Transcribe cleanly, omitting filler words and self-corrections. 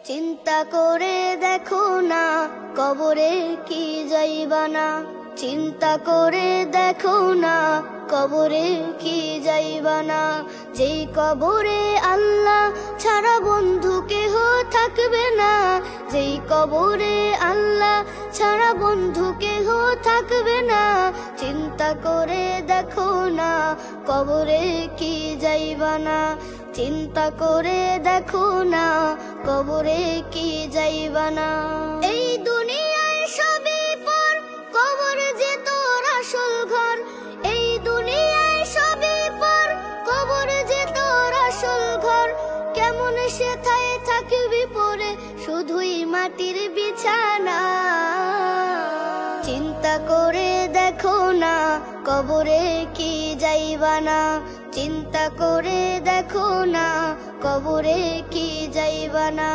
চিন্তা করে দেখো না কবরে কি যাইবা না। চিন্তা করে দেখো না কবরে কি যাইবা না। যেই কবরে আল্লাহ ছাড়া বন্ধু কেহ থাকবে না। যেই কবরে আল্লাহ ছাড়া বন্ধু কেহ থাকবে না। চিন্তা করে দেখো না কবরে কি যাইবা না। চিন্তা করে দেখো না কবরে কি যাইবা না। এই দুনিয়ায় সবই পর, কবর যে তোর আসল ঘর। এই দুনিয়ায় সবই পর, কবর যে তোর আসল ঘর। কেমন সেথায় থাকবি পরে, শুধুই মাটির বিছানা। চিন্তা করে দেখো না কবরে কি যাইবা না। চিন্তা করে দেখো না কবরে কি যাইবা না।